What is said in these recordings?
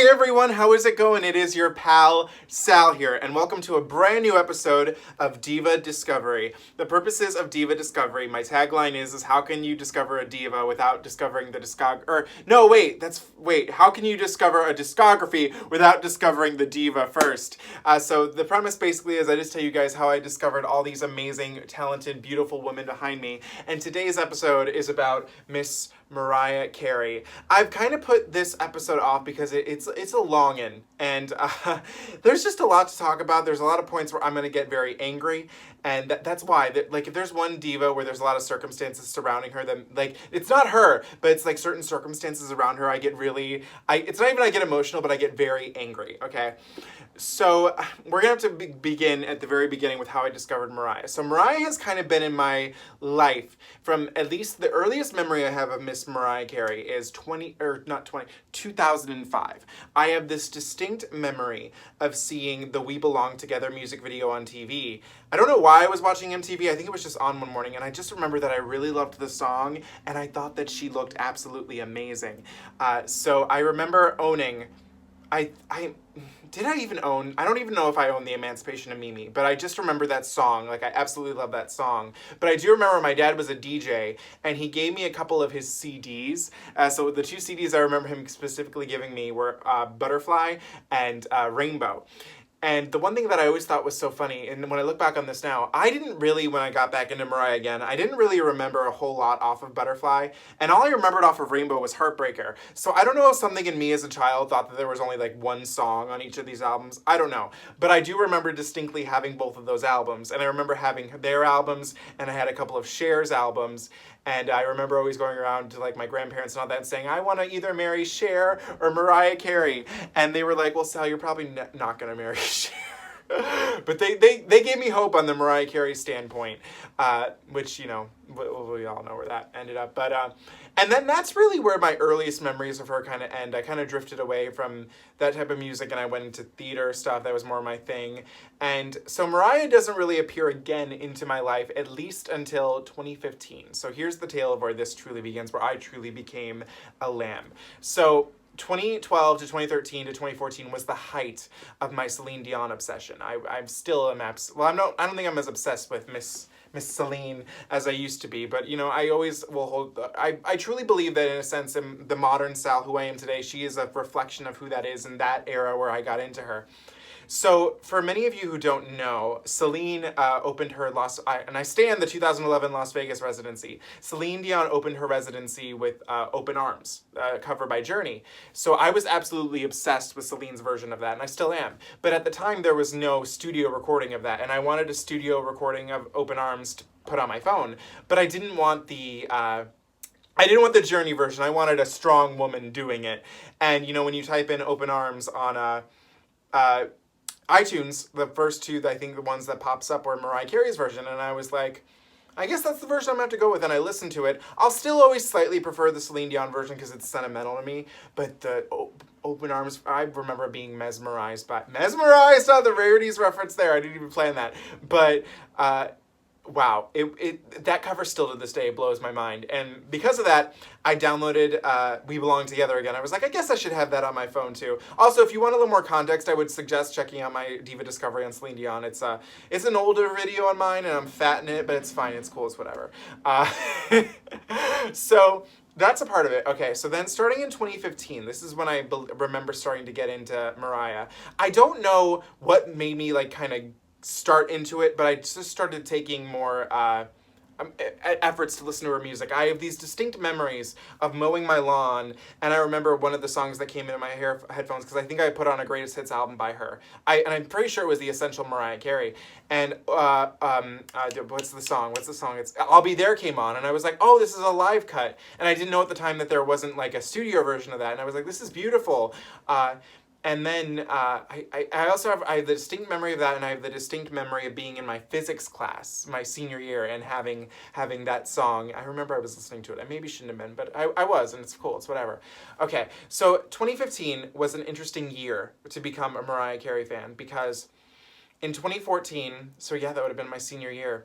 Hey everyone, how is it going? It is your pal Sal here, and welcome to a brand new episode of Diva Discovery. The purposes of Diva Discovery, my tagline is how can you discover a diva without discovering the how can you discover a discography without discovering the diva first? So the premise basically is I just tell you guys how I discovered all these amazing, talented, beautiful women behind me, and today's episode is about Miss Mariah Carey. I've kind of put this episode off because it's a long-in, and there's just a lot to talk about. There's a lot of points where I'm going to get very angry, and that's why. Like, if there's one diva where there's a lot of circumstances surrounding her, then, like, it's not her, but it's, like, certain circumstances around her, I get really, it's not even I get emotional, but I get very angry, okay? So we're going to have to begin at the very beginning with how I discovered Mariah. So Mariah has kind of been in my life from at least the earliest memory I have of Miss Mariah Carey is 2005. I have this distinct memory of seeing the We Belong Together music video on TV. I don't know why I was watching MTV. I think it was just on one morning, and I just remember that I really loved the song, and I thought that she looked absolutely amazing. So I remember owning... I don't even know if I own the Emancipation of Mimi, but I just remember that song. Like, I absolutely love that song. But I do remember my dad was a DJ, and he gave me a couple of his CDs. So the two CDs I remember him specifically giving me were Butterfly and Rainbow. And the one thing that I always thought was so funny, and when I look back on this now, I didn't really, when I got back into Mariah again, I didn't really remember a whole lot off of Butterfly, and all I remembered off of Rainbow was Heartbreaker. So I don't know if something in me as a child thought that there was only like one song on each of these albums. I don't know. But I do remember distinctly having both of those albums, and I remember having their albums, and I had a couple of Cher's albums, and I remember always going around to like my grandparents and all that and saying, I want to either marry Cher or Mariah Carey. And they were like, well, Sal, you're probably not going to marry Cher. But they gave me hope on the Mariah Carey standpoint, which, you know, we all know where that ended up. But and then that's really where my earliest memories of her kind of end. I kind of drifted away from that type of music, and I went into theater stuff. That was more my thing. And so Mariah doesn't really appear again into my life, at least until 2015. So here's the tale of where this truly begins, where I truly became a lamb. So 2012 to 2013 to 2014 was the height of my Celine Dion obsession. I'm still I don't think I'm as obsessed with Miss Celine as I used to be, but, you know, I always will hold... I truly believe that, in a sense, in the modern Sal who I am today, she is a reflection of who that is in that era where I got into her. So, for many of you who don't know, Celine opened her and I stand the 2011 Las Vegas residency. Celine Dion opened her residency with Open Arms, cover by Journey. So I was absolutely obsessed with Celine's version of that, and I still am. But at the time, there was no studio recording of that, and I wanted a studio recording of Open Arms to put on my phone. But I didn't want the Journey version. I wanted a strong woman doing it. And, you know, when you type in Open Arms on iTunes, the first two, I think the ones that pops up were Mariah Carey's version, and I was like, I guess that's the version I'm going to have to go with, and I listened to it. I'll still always slightly prefer the Celine Dion version because it's sentimental to me, but the Open Arms, I remember being mesmerized on the Rarities reference there. I didn't even plan that, but wow, that cover still to this day blows my mind. And because of that, I downloaded We Belong Together again. I was like, I guess I should have that on my phone too. Also, if you want a little more context, I would suggest checking out my Diva Discovery on Celine Dion. It's an older video on mine, and I'm fat in it, but it's fine. It's cool. It's whatever. So that's a part of it. Okay, so then starting in 2015, this is when I remember starting to get into Mariah. I don't know what made me like kind of start into it, but I just started taking more efforts to listen to her music. I have these distinct memories of mowing my lawn, and I remember one of the songs that came into my headphones because I think I put on a greatest hits album by her. And I'm pretty sure it was the Essential Mariah Carey. And what's the song? It's I'll Be There came on, and I was like, oh, this is a live cut. And I didn't know at the time that there wasn't like a studio version of that, and I was like, this is beautiful. And then I have the distinct memory of that, and I have the distinct memory of being in my physics class my senior year and having that song. I remember I was listening to it. I maybe shouldn't have been, but I was, and it's cool. It's whatever. Okay, so 2015 was an interesting year to become a Mariah Carey fan because in 2014, so yeah, that would have been my senior year,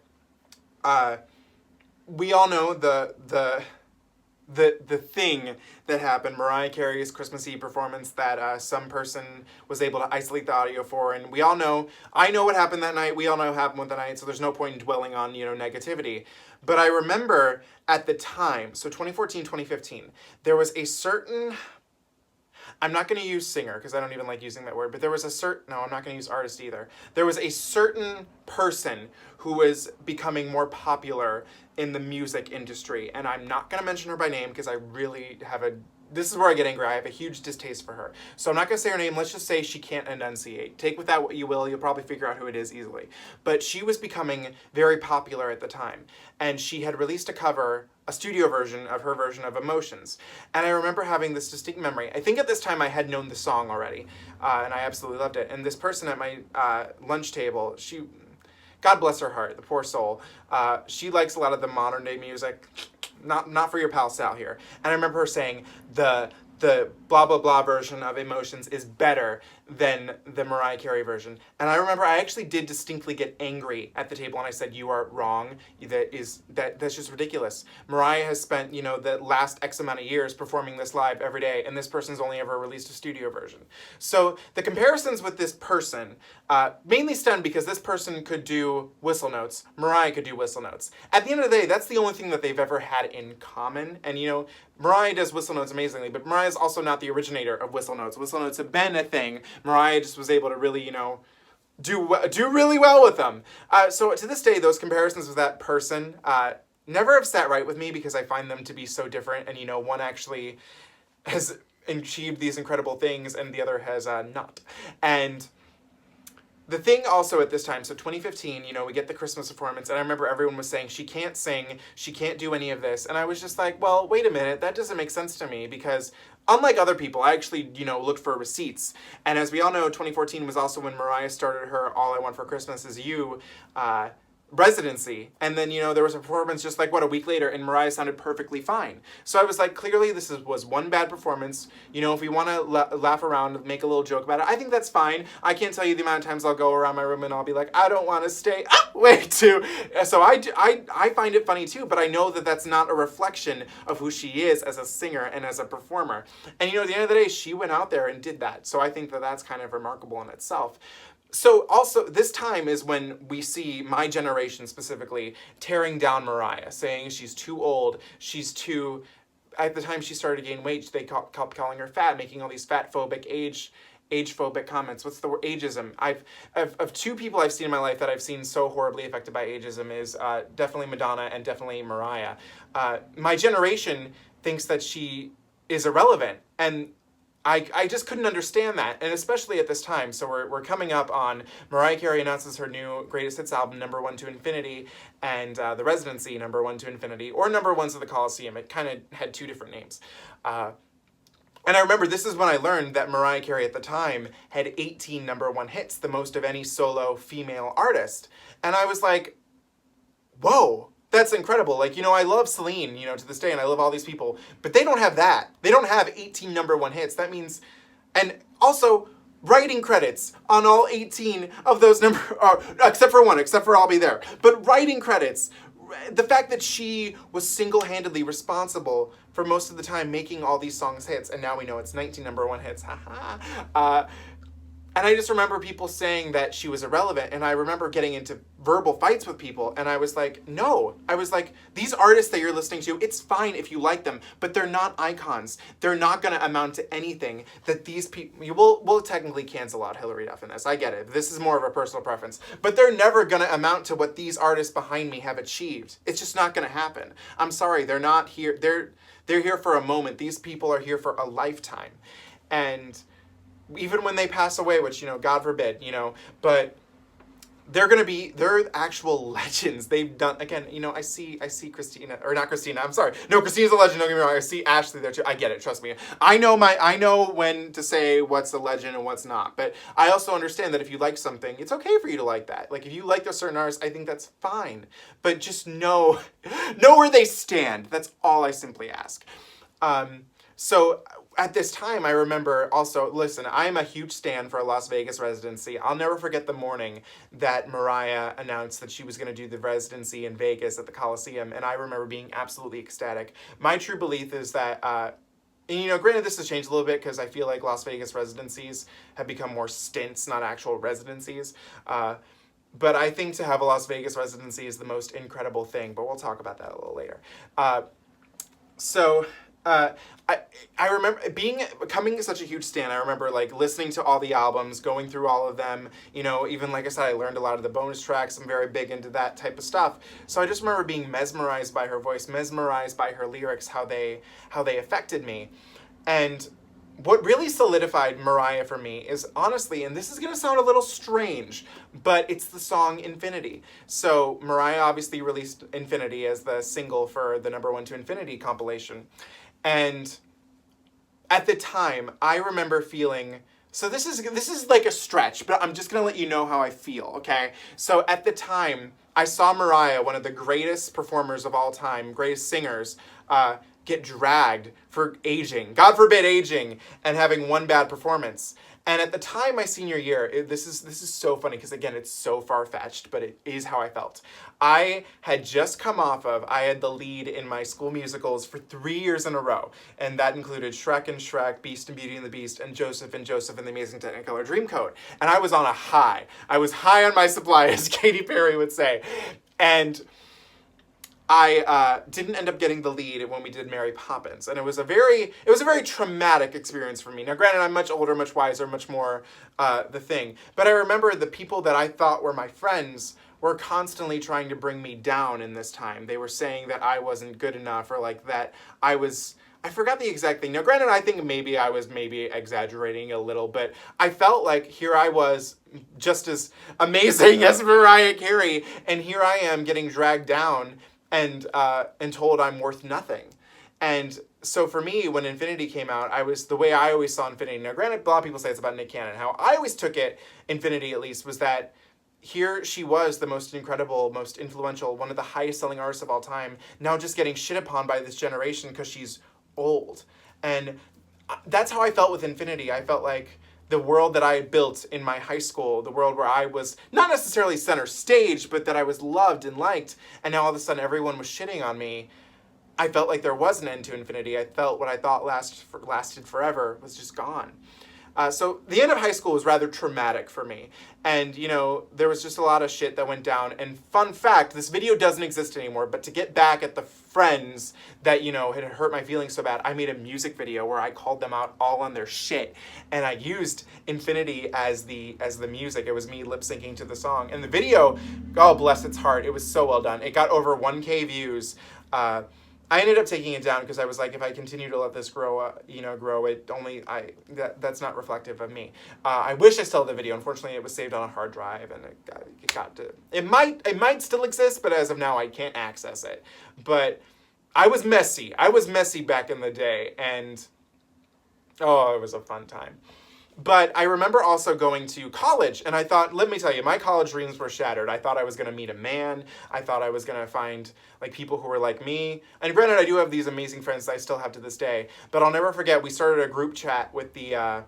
we all know the the thing that happened, Mariah Carey's Christmas Eve performance that some person was able to isolate the audio for, and we all know, I know what happened that night, we all know what happened with the night, so there's no point in dwelling on, negativity. But I remember at the time, so 2014, 2015, there was a certain, I'm not going to use singer because I don't even like using that word, but there was a certain, no, I'm not going to use artist either. There was a certain person who was becoming more popular in the music industry, and I'm not going to mention her by name because I really have this is where I get angry. I have a huge distaste for her. So I'm not going to say her name. Let's just say she can't enunciate. Take with that what you will. You'll probably figure out who it is easily. But she was becoming very popular at the time. And she had released a studio version of her version of Emotions. And I remember having this distinct memory. I think at this time I had known the song already. And I absolutely loved it. And this person at my lunch table, God bless her heart, the poor soul, she likes a lot of the modern day music. Not for your pal Sal here. And I remember her saying the blah blah blah version of Emotions is better than the Mariah Carey version. And I remember I actually did distinctly get angry at the table and I said, you are wrong. That's just ridiculous. Mariah has spent, the last X amount of years performing this live every day, and this person's only ever released a studio version. So the comparisons with this person mainly stemmed because this person could do whistle notes. Mariah could do whistle notes. At the end of the day, that's the only thing that they've ever had in common. And Mariah does whistle notes amazingly, but Mariah's also not the originator of whistle notes. Whistle notes have been a thing. Mariah just was able to really, do really well with them. So to this day, those comparisons with that person never have sat right with me because I find them to be so different. And, one actually has achieved these incredible things and the other has not. And the thing also at this time, so 2015, we get the Christmas performance, and I remember everyone was saying, she can't sing, she can't do any of this. And I was just like, well, wait a minute, that doesn't make sense to me because unlike other people, I actually, looked for receipts. And as we all know, 2014 was also when Mariah started her All I Want for Christmas Is You residency. And then, there was a performance just like, a week later, and Mariah sounded perfectly fine. So I was like, clearly this was one bad performance. If we want to laugh around, make a little joke about it, I think that's fine. I can't tell you the amount of times I'll go around my room and I'll be like, I don't want to stay way too. So I find it funny too, but I know that that's not a reflection of who she is as a singer and as a performer. And, at the end of the day, she went out there and did that. So I think that that's kind of remarkable in itself. So also, this time is when we see my generation specifically tearing down Mariah, saying she's too old, she's too, at the time she started to gain weight, they kept calling her fat, making all these fat-phobic, age-phobic comments. What's the word? Ageism. Of two people I've seen in my life that I've seen so horribly affected by ageism is definitely Madonna and definitely Mariah. My generation thinks that she is irrelevant, and I just couldn't understand that, and especially at this time. So we're coming up on Mariah Carey announces her new Greatest Hits album, Number 1 to Infinity, and The Residency, Number 1 to Infinity, or Number 1s of the Coliseum. It kind of had two different names. And I remember this is when I learned that Mariah Carey at the time had 18 number 1 hits, the most of any solo female artist. And I was like, whoa. That's incredible. I love Celine, to this day, and I love all these people, but they don't have that. They don't have 18 number 1 hits. That means, and also, writing credits on all 18 of those except for one, except for I'll Be There. But writing credits, the fact that she was single-handedly responsible for most of the time making all these songs hits, and now we know it's 19 number 1 hits, haha. And I just remember people saying that she was irrelevant, and I remember getting into verbal fights with people, and I was like, no. I was like, these artists that you're listening to, it's fine if you like them, but they're not icons. They're not going to amount to anything that these people, we'll technically cancel out Hillary Duff in this, I get it. This is more of a personal preference, but they're never going to amount to what these artists behind me have achieved. It's just not going to happen. I'm sorry, they're not here. They're here for a moment. These people are here for a lifetime. And even when they pass away, which, God forbid, but they're actual legends. They've done, again, I see Christina, or not Christina, I'm sorry. No, Christina's a legend, don't get me wrong. I see Ashley there too. I get it, trust me. I know when to say what's a legend and what's not, but I also understand that if you like something, it's okay for you to like that. If you like a certain artist, I think that's fine. But just know where they stand. That's all I simply ask. So at this time, I remember also, listen, I'm a huge stan for a Las Vegas residency. I'll never forget the morning that Mariah announced that she was going to do the residency in Vegas at the Coliseum, and I remember being absolutely ecstatic. My true belief is that, and, you know, granted, this has changed a little bit because I feel like Las Vegas residencies have become more stints, not actual residencies. But I think to have a Las Vegas residency is the most incredible thing, but we'll talk about that a little later. I remember becoming such a huge stan. I remember like listening to all the albums, going through all of them. You know, even like I said, I learned a lot of the bonus tracks. I'm very big into that type of stuff. So I just remember being mesmerized by her voice, mesmerized by her lyrics, how they affected me. And what really solidified Mariah for me is honestly, and this is going to sound a little strange, but it's the song Infinity. So Mariah obviously released Infinity as the single for the Number 1 to Infinity compilation. And at the time, I remember feeling, so this is like a stretch, but I'm just going to let you know how I feel, okay? So at the time, I saw Mariah, one of the greatest performers of all time, greatest singers, get dragged for aging, God forbid aging, and having one bad performance. And at the time, my senior year, this is so funny because again, it's so far-fetched, but it is how I felt. I had just come off of, I had the lead in my school musicals for 3 years in a row, and that included Shrek and Shrek, Beast and Beauty and the Beast, and Joseph and the Amazing Technicolor Dreamcoat. And I was on a high. I was high on my supply, as Katy Perry would say. And I didn't end up getting the lead when we did Mary Poppins, and it was a very traumatic experience for me. Now, granted, I'm much older, much wiser, much more the thing, but I remember the people that I thought were my friends were constantly trying to bring me down in this time. They were saying that I wasn't good enough, or like that I forgot the exact thing. Now, granted, I think I was exaggerating a little, but I felt like here I was just as amazing as Mariah Carey, and here I am getting dragged down and told I'm worth nothing. And so for me, when Infinity came out, the way I always saw Infinity, now granted, a lot of people say it's about Nick Cannon, how I always took it, Infinity at least, was that here she was the most incredible, most influential, one of the highest selling artists of all time, now just getting shit upon by this generation because she's old. And that's how I felt with Infinity. I felt like the world that I had built in my high school, the world where I was not necessarily center stage, but that I was loved and liked, and now all of a sudden everyone was shitting on me. I felt like there was an end to Infinity. I felt what I thought lasted forever was just gone. So the end of high school was rather traumatic for me. And, you know, there was just a lot of shit that went down. And fun fact, this video doesn't exist anymore, but to get back at the friends that, you know, had hurt my feelings so bad, I made a music video where I called them out all on their shit. And I used Infinity as the music. It was me lip syncing to the song. And the video, oh, bless its heart, it was so well done. It got over 1K views. I ended up taking it down because I was like, if I continue to let this grow, that's not reflective of me. I wish I still had the video. Unfortunately, it was saved on a hard drive, and it might still exist, but as of now, I can't access it. But I was messy. I was messy back in the day, and oh, it was a fun time. But I remember also going to college, and I thought, let me tell you, my college dreams were shattered. I thought I was going to meet a man. I thought I was going to find like people who were like me. And granted, I do have these amazing friends that I still have to this day. But I'll never forget, we started a group chat with the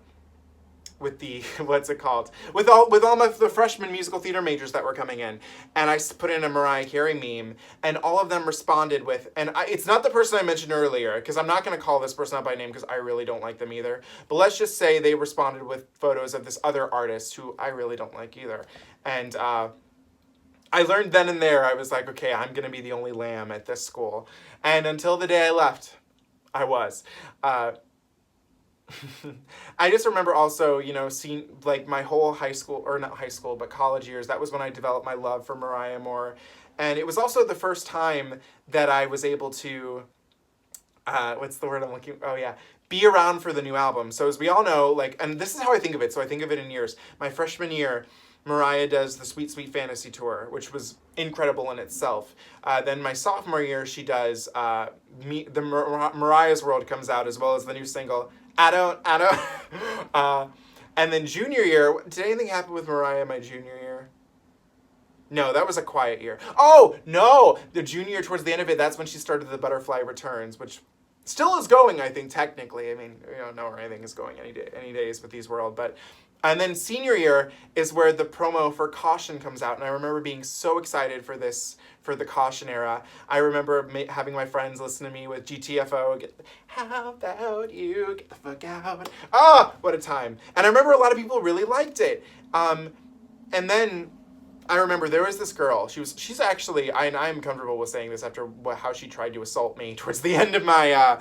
what's it called? With all the freshman musical theater majors that were coming in. And I put in a Mariah Carey meme, and all of them responded with, it's not the person I mentioned earlier, because I'm not going to call this person out by name because I really don't like them either. But let's just say they responded with photos of this other artist who I really don't like either. And I learned then and there, I was like, okay, I'm going to be the only lamb at this school. And until the day I left, I was. I just remember also, you know, seeing like my whole high school, or not high school, but college years, that was when I developed my love for Mariah more. And it was also the first time that I was able to, what's the word I'm looking, oh yeah, be around for the new album. So as we all know, like, and this is how I think of it, so I think of it in years. My freshman year, Mariah does the Sweet Sweet Fantasy Tour, which was incredible in itself. Then my sophomore year, she does, Mariah's World comes out, as well as the new single, I don't. And then junior year, did anything happen with Mariah my junior year? No, that was a quiet year. Oh, no! The junior year, towards the end of it, that's when she started the Butterfly Returns, which Still is going, I think, technically. I mean, we don't know where anything is going any days with these world, but... And then senior year is where the promo for Caution comes out, and I remember being so excited for this, for the Caution era. I remember having my friends listen to me with GTFO, how about you get the fuck out? Ah, what a time. And I remember a lot of people really liked it. And then I remember there was this girl, she's actually, I'm comfortable with saying this after how she tried to assault me towards the end of my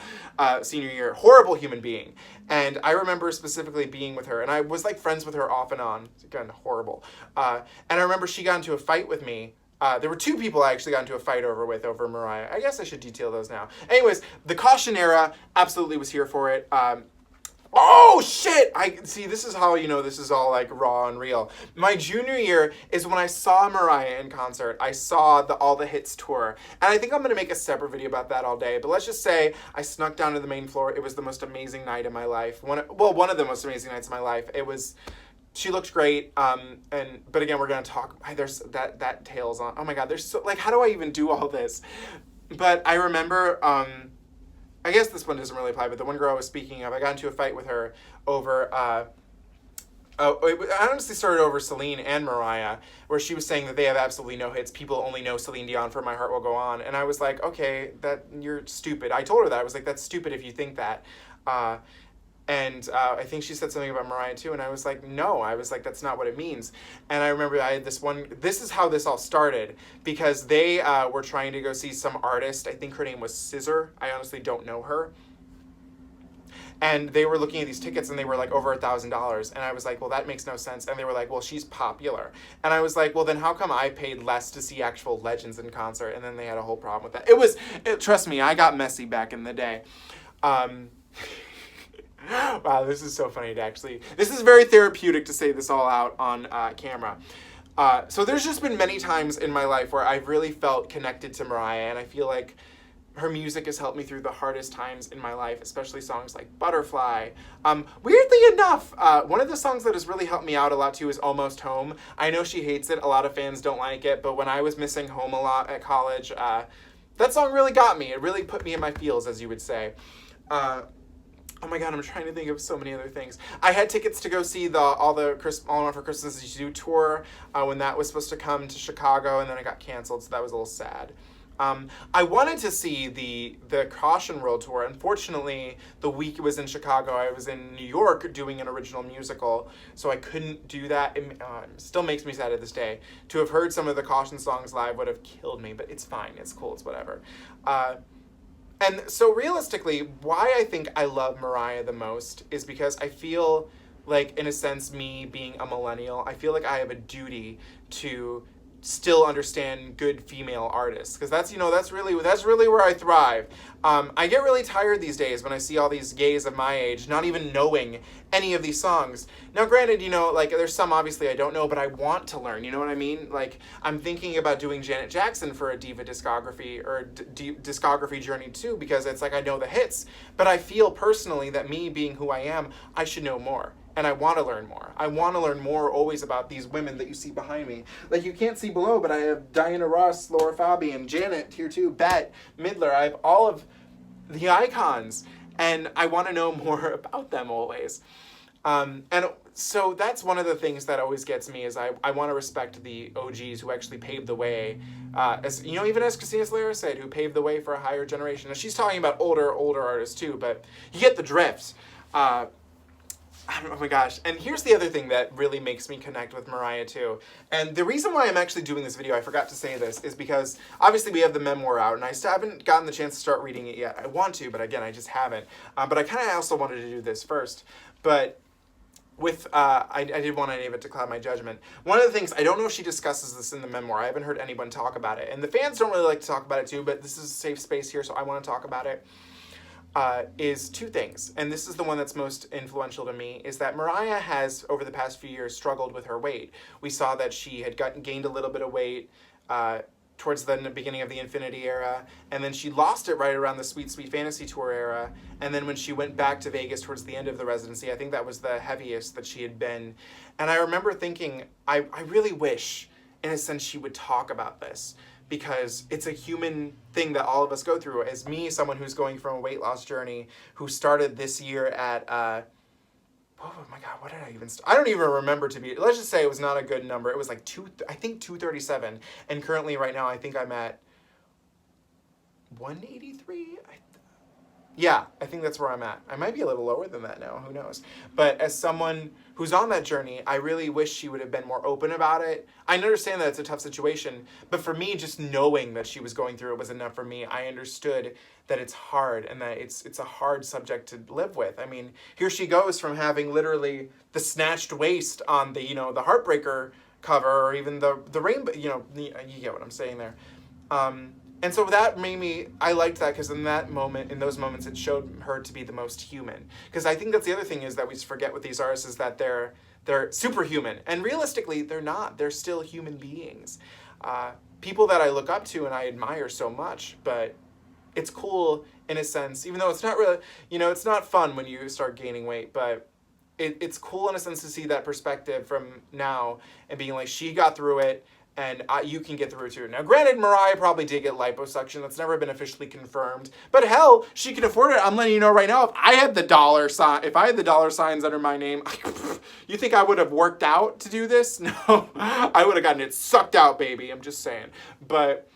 senior year. Horrible human being. And I remember specifically being with her, and I was like friends with her off and on. Again, horrible. And I remember she got into a fight with me. There were two people I actually got into a fight over Mariah. I guess I should detail those now. Anyways, the Caution era, absolutely was here for it. Oh shit! I see. This is how you know this is all like raw and real. My junior year is when I saw Mariah in concert. I saw the All the Hits tour, and I think I'm gonna make a separate video about that all day. But let's just say I snuck down to the main floor. It was the most amazing night of my life. One of the most amazing nights of my life. It was. She looked great. But again, we're gonna talk. There's that tails on. Oh my god. There's so like. How do I even do all this? But I remember. I guess this one doesn't really apply, but the one girl I was speaking of, I got into a fight with her over, I honestly started over Celine and Mariah, where she was saying that they have absolutely no hits. People only know Celine Dion for My Heart Will Go On. And I was like, okay, you're stupid. I told her that. I was like, that's stupid if you think that. I think she said something about Mariah too, and I was like, no. I was like, that's not what it means. And I remember I had this is how this all started, because they were trying to go see some artist. I think her name was Scissor. I honestly don't know her. And they were looking at these tickets, and they were like over $1,000. And I was like, well, that makes no sense. And they were like, well, she's popular. And I was like, well, then how come I paid less to see actual legends in concert? And then they had a whole problem with that. Trust me, I got messy back in the day. Wow, this is so funny to actually... This is very therapeutic to say this all out on camera. So there's just been many times in my life where I've really felt connected to Mariah, and I feel like her music has helped me through the hardest times in my life, especially songs like Butterfly. Weirdly enough, one of the songs that has really helped me out a lot too is Almost Home. I know she hates it. A lot of fans don't like it, but when I was missing home a lot at college, that song really got me. It really put me in my feels, as you would say. Oh my god, I'm trying to think of so many other things. I had tickets to go see All I Want for Christmas Is You tour when that was supposed to come to Chicago, and then it got canceled, so that was a little sad. I wanted to see the Caution World Tour. Unfortunately, the week it was in Chicago, I was in New York doing an original musical, so I couldn't do that. It still makes me sad to this day. To have heard some of the Caution songs live would have killed me, but it's fine. It's cool. It's whatever. And so realistically, why I think I love Mariah the most is because I feel like, in a sense, me being a millennial, I feel like I have a duty to still understand good female artists, because that's really where I thrive. I get really tired these days when I see all these gays of my age not even knowing any of these songs. Now granted, like there's some obviously I don't know, but I want to learn, you know what I mean? Like I'm thinking about doing Janet Jackson for a Diva Discovery or Discovery journey too, because it's like I know the hits, but I feel personally that me being who I am, I should know more. And I want to learn more. I want to learn more always about these women that you see behind me. Like you can't see below, but I have Diana Ross, Laura Fabian, Janet here too, Bette Midler. I have all of the icons, and I want to know more about them always. And so that's one of the things that always gets me is I want to respect the OGs who actually paved the way. As even as Christina Aguilera said, who paved the way for a higher generation. Now she's talking about older artists too, but you get the drift. Oh my gosh. And here's the other thing that really makes me connect with Mariah too. And the reason why I'm actually doing this video, I forgot to say this, is because obviously we have the memoir out and I still haven't gotten the chance to start reading it yet. I want to, but again, I just haven't. But I kind of also wanted to do this first. But with, I did want David to cloud my judgment. One of the things, I don't know if she discusses this in the memoir. I haven't heard anyone talk about it. And the fans don't really like to talk about it too, but this is a safe space here, so I want to talk about it. Is two things, and this is the one that's most influential to me, is that Mariah has, over the past few years, struggled with her weight. We saw that she had gained a little bit of weight towards the beginning of the Infinity era, and then she lost it right around the Sweet Sweet Fantasy Tour era, and then when she went back to Vegas towards the end of the residency, I think that was the heaviest that she had been. And I remember thinking, I really wish, in a sense, she would talk about this, because it's a human thing that all of us go through. As me, someone who's going from a weight loss journey, who started this year at, oh my God, what did I even, I don't even remember let's just say it was not a good number. It was like 237. And currently right now, I think I'm at 183. Yeah, I think that's where I'm at. I might be a little lower than that now, who knows. But as someone who's on that journey, I really wish she would have been more open about it. I understand that it's a tough situation, but for me, just knowing that she was going through it was enough for me. I understood that it's hard and that it's a hard subject to live with. I mean, here she goes from having literally the snatched waist on the, the Heartbreaker cover, or even the rainbow, you get what I'm saying there. And so that made me, I liked that because in those moments, it showed her to be the most human. Because I think that's the other thing is that we just forget with these artists is that they're superhuman. And realistically, they're not. They're still human beings. People that I look up to and I admire so much, but it's cool in a sense, even though it's not really, it's not fun when you start gaining weight, but it's cool in a sense to see that perspective from now and being like, she got through it, and you can get through it too. Now, granted, Mariah probably did get liposuction. That's never been officially confirmed. But hell, she can afford it. I'm letting you know right now, if I had the dollar signs under my name, you think I would have worked out to do this? No, I would have gotten it sucked out, baby. I'm just saying. But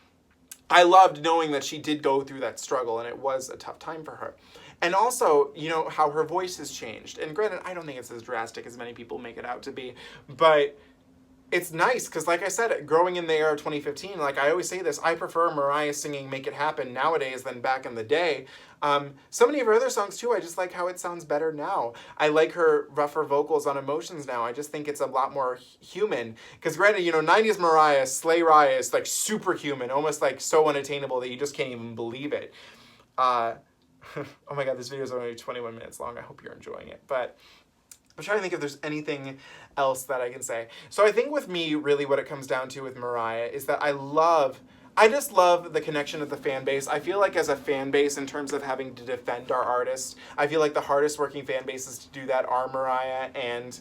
I loved knowing that she did go through that struggle, and it was a tough time for her. And also, how her voice has changed. And granted, I don't think it's as drastic as many people make it out to be, but it's nice because, like I said, growing in the era of 2015, like I always say this, I prefer Mariah singing Make It Happen nowadays than back in the day. So many of her other songs, too, I just like how it sounds better now. I like her rougher vocals on Emotions now. I just think it's a lot more human. Because granted, 90s Mariah, Slay Raya is like superhuman, almost like so unattainable that you just can't even believe it. Oh my God, this video is only 21 minutes long. I hope you're enjoying it. But I'm trying to think if there's anything else that I can say. So I think with me, really what it comes down to with Mariah is that I just love the connection of the fan base. I feel like as a fan base, in terms of having to defend our artists, I feel like the hardest working fan bases to do that are Mariah and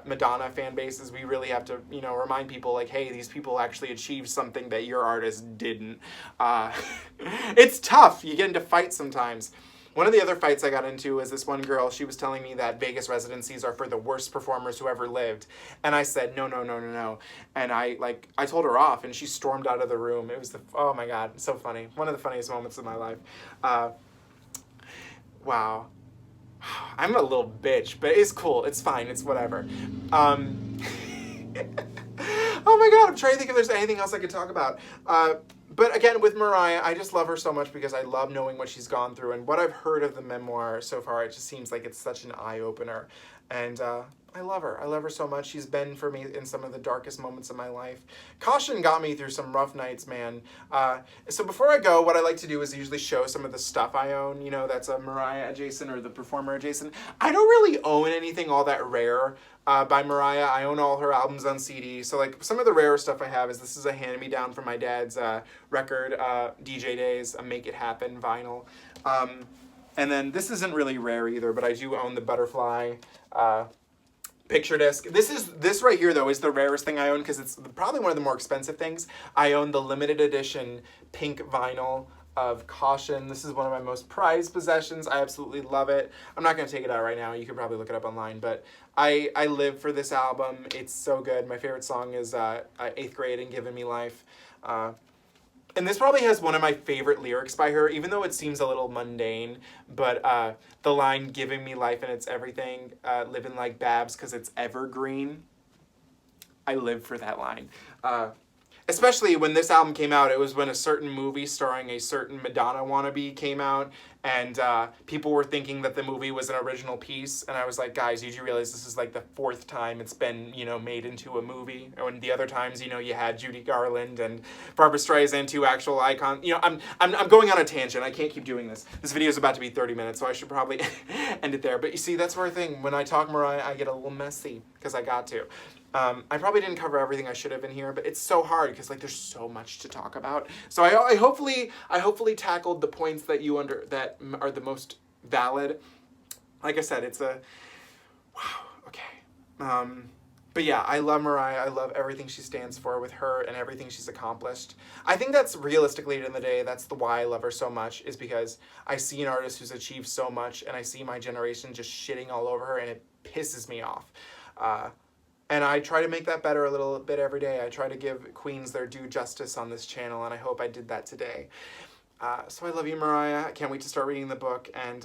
Madonna fan bases. We really have to, remind people like, hey, these people actually achieved something that your artist didn't. It's tough. You get into fights sometimes. One of the other fights I got into was this one girl. She was telling me that Vegas residencies are for the worst performers who ever lived. And I said, no. And I told her off, and she stormed out of the room. It was oh my God, so funny. One of the funniest moments of my life. Wow. I'm a little bitch, but it's cool. It's fine. It's whatever. Oh my God, I'm trying to think if there's anything else I could talk about. But again, with Mariah, I just love her so much because I love knowing what she's gone through. And what I've heard of the memoir so far, it just seems like it's such an eye-opener. And I love her. I love her so much. She's been for me in some of the darkest moments of my life. Caution got me through some rough nights, man. So before I go, what I like to do is usually show some of the stuff I own. That's a Mariah adjacent or the performer adjacent. I don't really own anything all that rare by Mariah. I own all her albums on CD. So like some of the rarer stuff I have is this is a hand-me-down from my dad's record, DJ Days, a Make It Happen vinyl. And then this isn't really rare either, but I do own the Butterfly picture disc. This right here though is the rarest thing I own because it's probably one of the more expensive things. I own the limited edition pink vinyl of Caution. This is one of my most prized possessions. I absolutely love it. I'm not going to take it out right now. You can probably look it up online, but I live for this album. It's so good. My favorite song is 8th Grade and Giving Me Life. And this probably has one of my favorite lyrics by her, even though it seems a little mundane, but the line, giving me life and it's everything, living like Babs because it's evergreen. I live for that line. Especially when this album came out, it was when a certain movie starring a certain Madonna wannabe came out, and people were thinking that the movie was an original piece, and I was like, guys, did you realize this is like the 4th time it's been, made into a movie? And the other times, you had Judy Garland and Barbra Streisand, 2 actual icons. I'm going on a tangent. I can't keep doing this. This video is about to be 30 minutes, so I should probably end it there. But you see, that's our thing. When I talk Mariah, I get a little messy, because I got to. I probably didn't cover everything I should have in here, but it's so hard because there's so much to talk about. So I hopefully tackled the points that that are the most valid. Like I said, it's a wow. Okay. But yeah, I love Mariah. I love everything she stands for with her and everything she's accomplished. I think that's realistically, at the end of the day, that's the why I love her so much, is because I see an artist who's achieved so much and I see my generation just shitting all over her and it pisses me off. And I try to make that better a little bit every day. I try to give queens their due justice on this channel, and I hope I did that today. So I love you, Mariah. I can't wait to start reading the book, and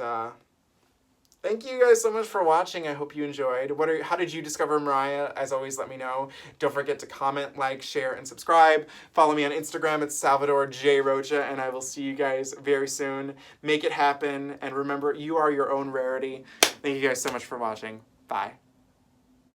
thank you guys so much for watching. I hope you enjoyed. How did you discover Mariah? As always, let me know. Don't forget to comment, like, share, and subscribe. Follow me on Instagram at Salvador J. Rocha, and I will see you guys very soon. Make it happen, and remember, you are your own rarity. Thank you guys so much for watching. Bye.